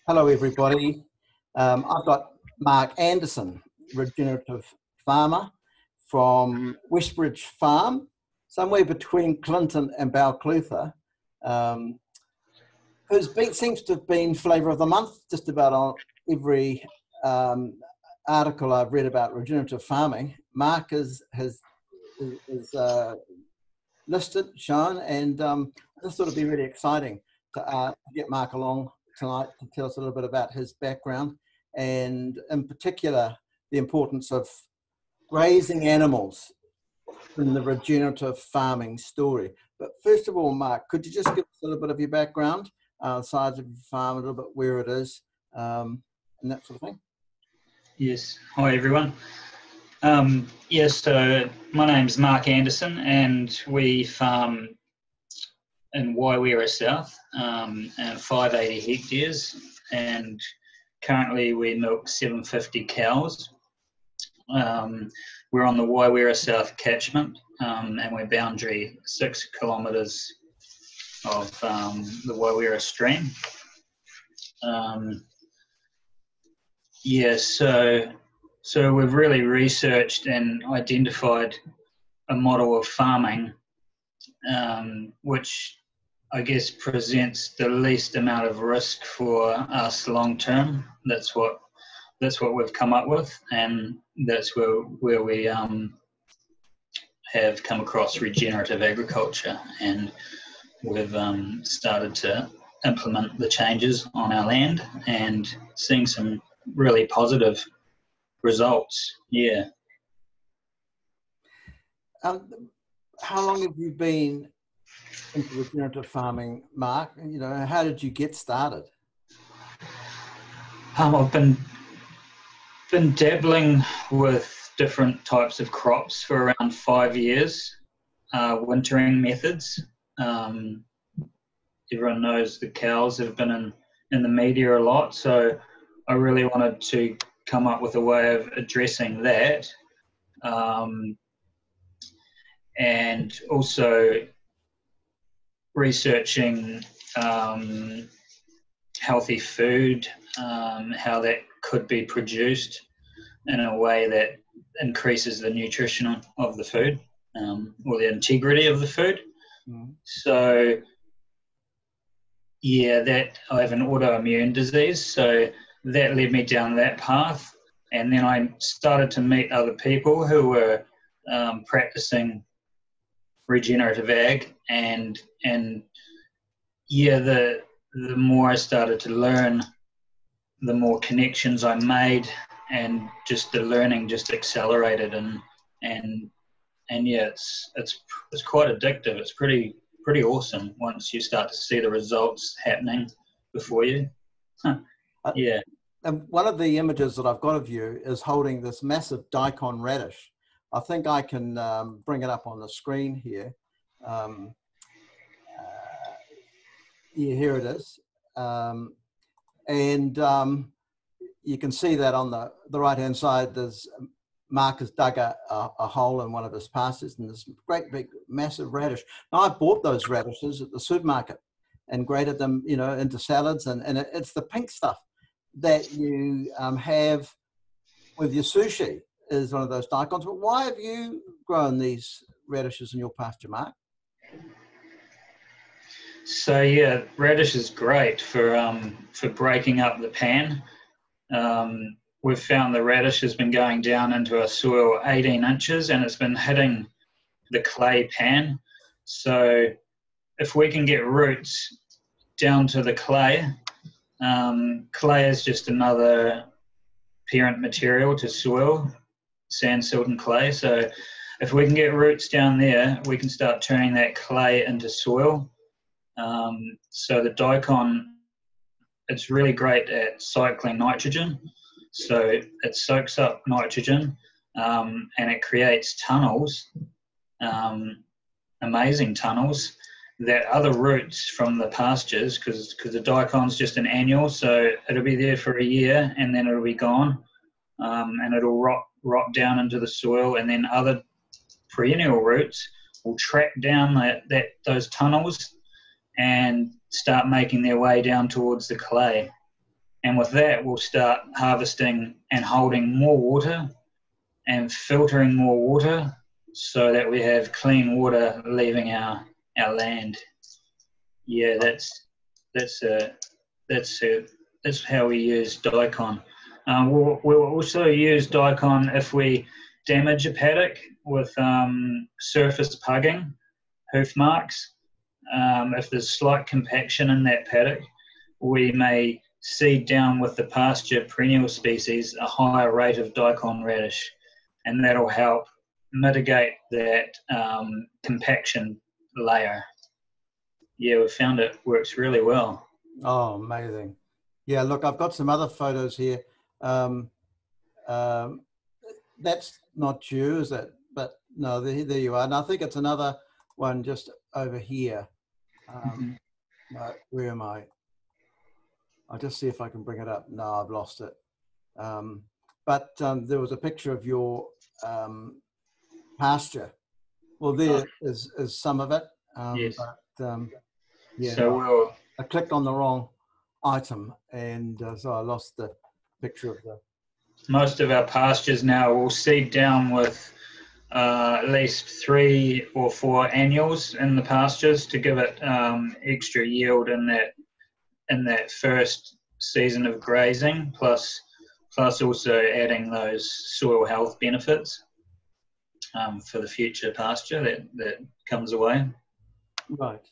Hello, everybody. I've got Mark Anderson, regenerative farmer from Westbridge Farm, somewhere between Clinton and Balclutha, whose beet seems to have been flavour of the month just about on every article I've read about regenerative farming. Mark is listed, shown, and I just thought it'd be really exciting to get Mark along tonight to tell us a little bit about his background and in particular the importance of grazing animals in the regenerative farming story. But first of all, Mark, could you just give us a little bit of your background, size of your farm, a little bit where it is, and that sort of thing? Yes. Hi, everyone. So my name's Mark Anderson and we farm in Waiwera South, 580 hectares, and currently we milk 750 cows. We're on the Waiwera South catchment, and we're boundary 6 kilometres of the Waiwera stream. So we've really researched and identified a model of farming which I guess presents the least amount of risk for us long term. That's what we've come up with, and that's where we have come across regenerative agriculture, and we've started to implement the changes on our land and seeing some really positive results. Yeah. How long have you been into regenerative farming, Mark? You know, how did you get started? I've been dabbling with different types of crops for around 5 years, wintering methods. Everyone knows the cows have been in the media a lot, so I really wanted to come up with a way of addressing that, and also researching healthy food, how that could be produced in a way that increases the nutrition of the food, or the integrity of the food. So yeah, that I have an autoimmune disease, so that led me down that path, and then I started to meet other people who were practicing regenerative ag, and yeah, the more I started to learn, the more connections I made, and just the learning just accelerated, and yeah, it's quite addictive. It's pretty awesome once you start to see the results happening before you. Yeah. And one of the images that I've got of you is holding this massive daikon radish. I think I can bring it up on the screen here. Yeah, here it is. You can see that on the right-hand side, there's Mark has dug a hole in one of his pastures, and this great big massive radish. Now, I bought those radishes at the supermarket and grated them, you know, into salads, and it's the pink stuff that you have with your sushi is one of those daikons. But why have you grown these radishes in your pasture, Mark? So yeah, radish is great for breaking up the pan. We've found the radish has been going down into a soil 18 inches, and it's been hitting the clay pan. So if we can get roots down to the clay, clay is just another parent material to soil, sand, silt and clay. So if we can get roots down there, we can start turning that clay into soil. So the daikon, it's really great at cycling nitrogen. So it soaks up nitrogen, and it creates tunnels, amazing tunnels, that other roots from the pastures, because the daikon's just an annual, so it'll be there for a year and then it'll be gone, and it'll rot down into the soil, and then other perennial roots will track down those tunnels and start making their way down towards the clay. And with that, we'll start harvesting and holding more water and filtering more water so that we have clean water leaving our land. Yeah, that's how we use daikon. We'll also use daikon if we damage a paddock with surface pugging, hoof marks. If there's slight compaction in that paddock, we may seed down with the pasture perennial species a higher rate of daikon radish, and that'll help mitigate that compaction layer. Yeah, we found it works really well. Oh, amazing. Yeah, look, I've got some other photos here. That's not you, is it? But no, there you are. And I think it's another one just over here. No, where am I? I'll just see if I can bring it up. No, I've lost it. But there was a picture of your pasture. Well, there is some of it. Yes. But, yeah, so I clicked on the wrong item, and so I lost the picture of the... Most of our pastures now will seed down with at least 3 or 4 annuals in the pastures to give it extra yield in that first season of grazing, plus also adding those soil health benefits for the future pasture that comes away. Right.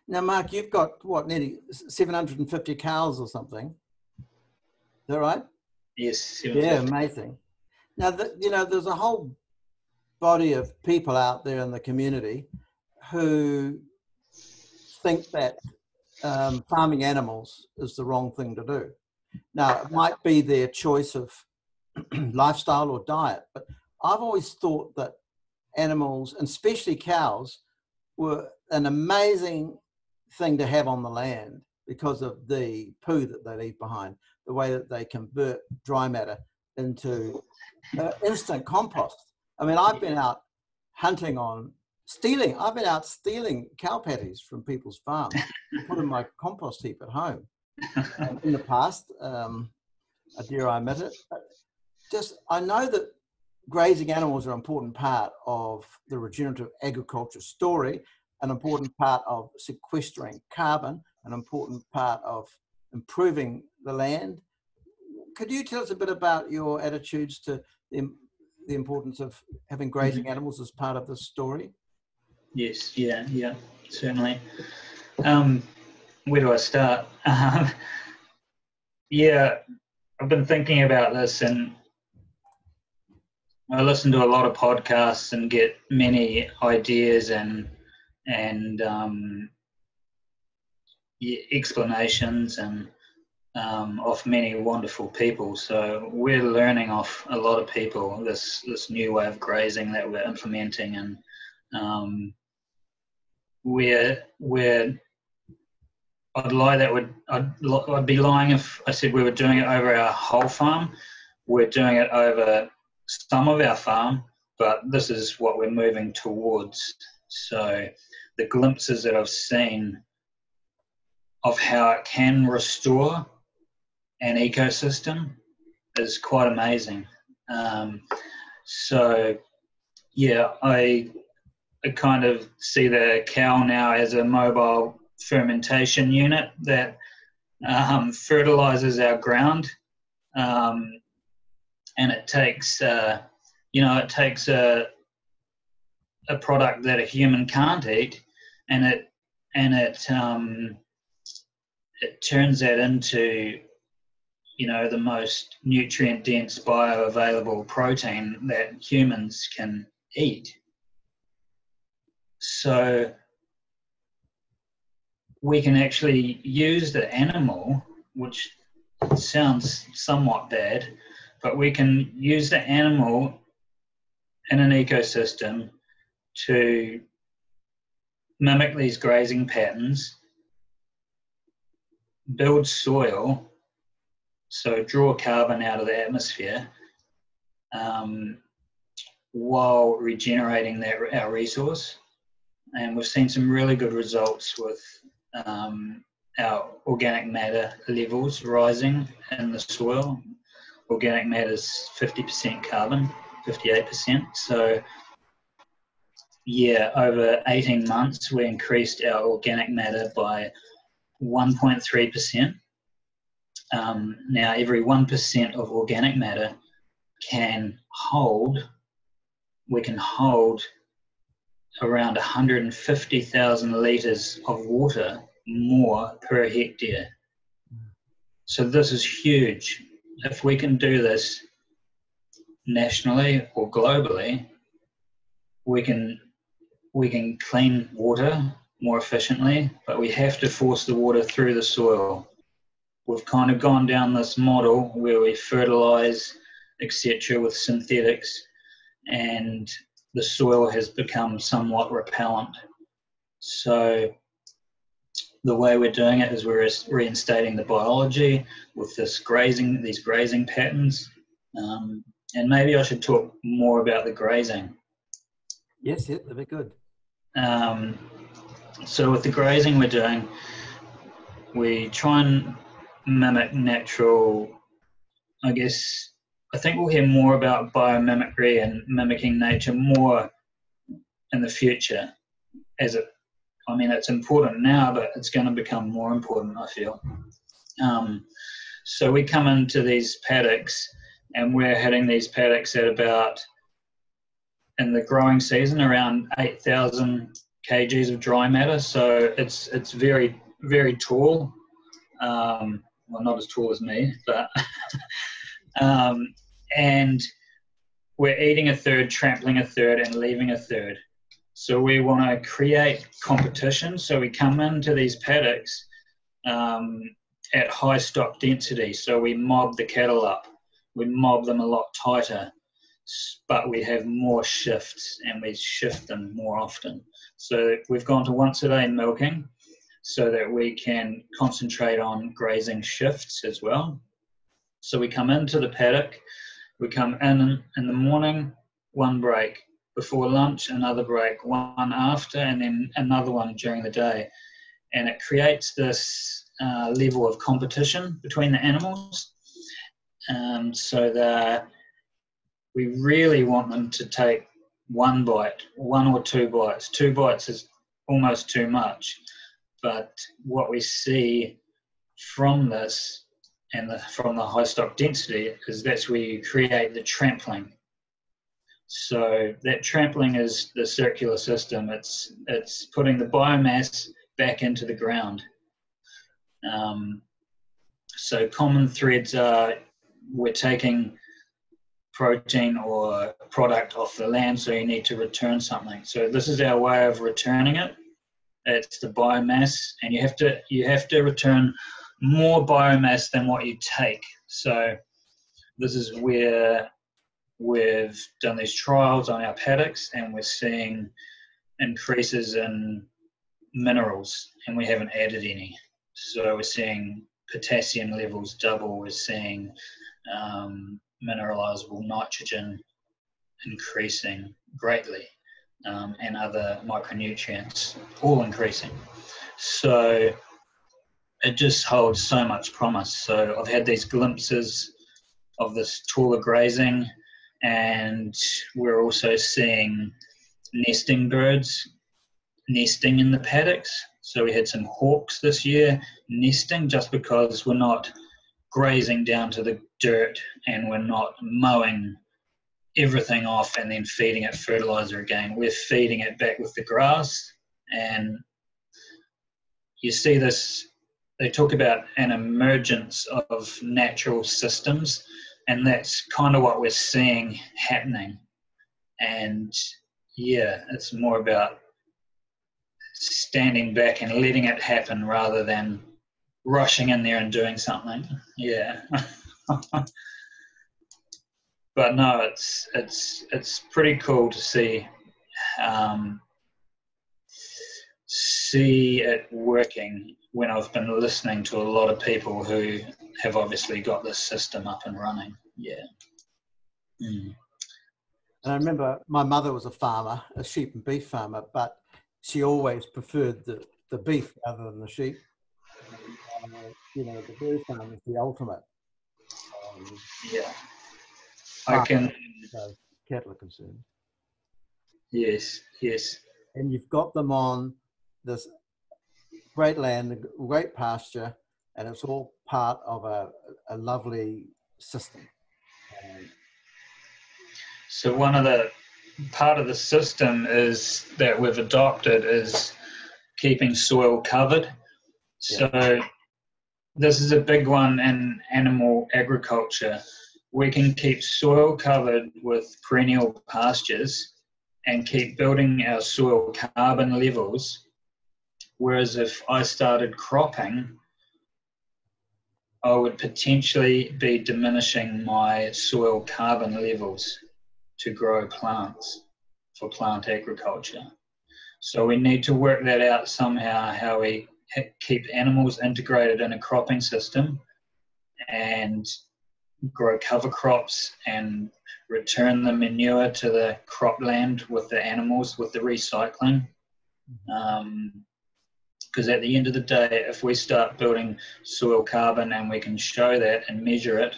Now, Mark, you've got, what, nearly 750 cows or something? Is that right? Yes. Yeah, amazing. Now, there's a whole body of people out there in the community who think that farming animals is the wrong thing to do. Now, it might be their choice of lifestyle or diet, but I've always thought that animals, and especially cows, were an amazing thing to have on the land because of the poo that they leave behind, the way that they convert dry matter into instant compost. I mean, I've been out hunting I've been out stealing cow patties from people's farms to put in my compost heap at home. In the past, I dare I admit it. I know that grazing animals are an important part of the regenerative agriculture story, an important part of sequestering carbon, an important part of improving the land. Could you tell us a bit about your attitudes to the importance of having grazing animals as part of this story? Yes, yeah, certainly. Where do I start? Yeah, I've been thinking about this, and I listen to a lot of podcasts and get many ideas and explanations and off many wonderful people. So we're learning off a lot of people this new way of grazing that we're implementing, and we're I'd be lying if I said we were doing it over our whole farm. We're doing it over some of our farm, but this is what we're moving towards. So the glimpses that I've seen of how it can restore an ecosystem is quite amazing. So yeah, I kind of see the cow now as a mobile fermentation unit that fertilizes our ground, and it takes a product that a human can't eat, and it turns that into the most nutrient dense bioavailable protein that humans can eat. So we can actually use the animal, which sounds somewhat bad, but we can use the animal in an ecosystem to mimic these grazing patterns, build soil, so draw carbon out of the atmosphere, while regenerating our resource. And we've seen some really good results with our organic matter levels rising in the soil. Organic matter is 50% carbon, 58%. So yeah, over 18 months, we increased our organic matter by 1.3%. Now, every 1% of organic matter we can hold around 150,000 litres of water more per hectare. So this is huge. If we can do this nationally or globally, we can clean water more efficiently, but we have to force the water through the soil. We've kind of gone down this model where we fertilize, etc., with synthetics, and the soil has become somewhat repellent. So the way we're doing it is we're reinstating the biology with these grazing patterns. And maybe I should talk more about the grazing. Yes, yeah, that'd be good. So with the grazing we're doing, we try and mimic natural, I guess, I think we'll hear more about biomimicry and mimicking nature more in the future. It's important now, but it's going to become more important, I feel. So we come into these paddocks, and we're hitting these paddocks at about, in the growing season, around 8,000 kgs of dry matter. So it's very, very tall. Well, not as tall as me, but and we're eating a third, trampling a third, and leaving a third. So we want to create competition. So we come into these paddocks at high stock density. So we mob the cattle up. We mob them a lot tighter, but we have more shifts, and we shift them more often. So we've gone to once a day milking so that we can concentrate on grazing shifts as well. So we come into the paddock, we come in the morning, one break. Before lunch, another break, one after, and then another one during the day. And it creates this level of competition between the animals. So that we really want them to take one bite, one or two bites. 2 bites is almost too much. But what we see from this and from the high stock density is that's where you create the trampling. So that trampling is the circular system. It's putting the biomass back into the ground. So common threads are we're taking protein or product off the land, so you need to return something. So this is our way of returning it. It's the biomass, and you have to return more biomass than what you take. So this is where we've done these trials on our paddocks, and we're seeing increases in minerals, and we haven't added any. So we're seeing potassium levels double, we're seeing mineralizable nitrogen increasing greatly, and other micronutrients all increasing. So it just holds so much promise. So I've had these glimpses of this taller grazing, and we're also seeing nesting birds nesting in the paddocks. So we had some hawks this year nesting, just because we're not grazing down to the dirt and we're not mowing everything off and then feeding it fertilizer again. We're feeding it back with the grass. And you see this, they talk about an emergence of natural systems, and that's kind of what we're seeing happening. And yeah, it's more about standing back and letting it happen rather than rushing in there and doing something. Yeah. But no, it's pretty cool to see it working when I've been listening to a lot of people who have obviously got this system up and running. Yeah. Mm. And I remember my mother was a farmer, a sheep and beef farmer, but she always preferred the beef rather than the sheep. you know, the dairy farm is the ultimate um, Yeah, I farm can. as far as cattle are concerned. Yes, yes. And you've got them on this great land, great pasture, and it's all part of a lovely system. Um, So one of the part of the system is that we've adopted is keeping soil covered. yeah, So this is a big one in animal agriculture. We can keep soil covered with perennial pastures and keep building our soil carbon levels. Whereas if I started cropping, I would potentially be diminishing my soil carbon levels to grow plants for plant agriculture. So we need to work that out somehow, how we keep animals integrated in a cropping system and grow cover crops and return the manure to the cropland with the animals, with the recycling. Because at the end of the day, if we start building soil carbon and we can show that and measure it,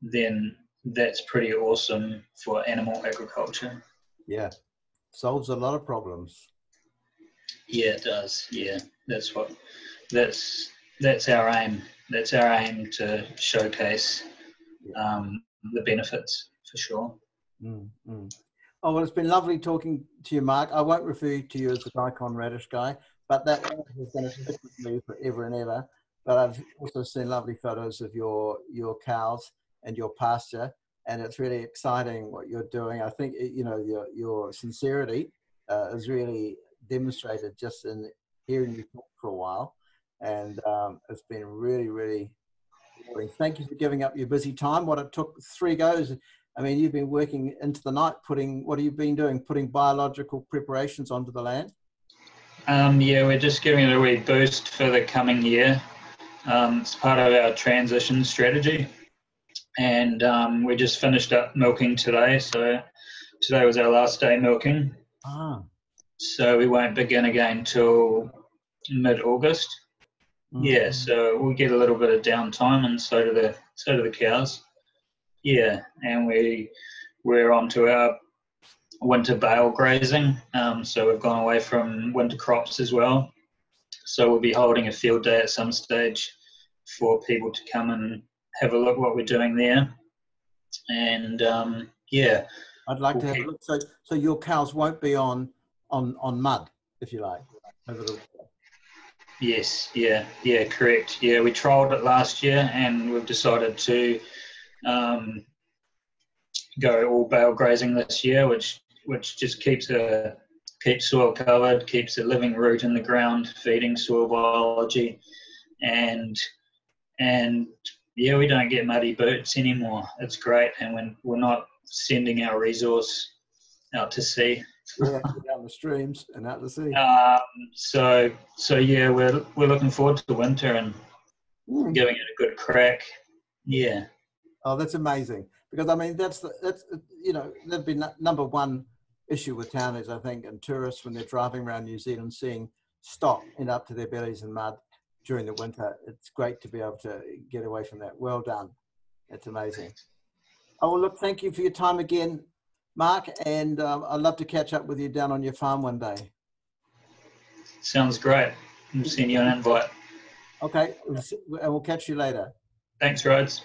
then that's pretty awesome for animal agriculture. yeah, solves a lot of problems. Yeah, it does. Yeah, that's what that's our aim. That's our aim to showcase the benefits for sure. Mm. Oh, well, it's been lovely talking to you, Mark. I won't refer to you as the daikon radish guy, but that is going to stick with me forever and ever. But I've also seen lovely photos of your cows and your pasture, and it's really exciting what you're doing. I think, you know, your sincerity is really demonstrated just in hearing you talk for a while, and it's been really, really rewarding. Thank you for giving up your busy time. What it took 3 goes. I mean, you've been working into the night what have you been doing? Putting biological preparations onto the land? Yeah, we're just giving it a wee boost for the coming year. It's part of our transition strategy. And we just finished up milking today. So today was our last day milking. Ah. So we won't begin again till mid-August. Yeah, so we'll get a little bit of downtime, and so do the cows. Yeah, and we're on to our winter bale grazing. So we've gone away from winter crops as well. So we'll be holding a field day at some stage for people to come and have a look what we're doing there. And yeah, I'd like to have a look. So your cows won't be on mud, if you like, over the winter. Yes, yeah, correct. Yeah, we trialled it last year, and we've decided to go all bale grazing this year, which just keeps soil covered, keeps a living root in the ground, feeding soil biology, and yeah, we don't get muddy boots anymore. It's great, and when we're not sending our resource out to sea. Yeah, down the streams and out to sea. So yeah, we're looking forward to winter and giving it a good crack. Yeah. Oh, that's amazing. Because I mean, that's you know, that'd be number one issue with townies, I think, and tourists when they're driving around New Zealand, seeing stock end up to their bellies in mud during the winter. It's great to be able to get away from that. Well done. That's amazing. Oh, well, look, thank you for your time again, Mark, and I'd love to catch up with you down on your farm one day. Sounds great. I'll send you an invite. Okay, and we'll catch you later. Thanks, Rhodes.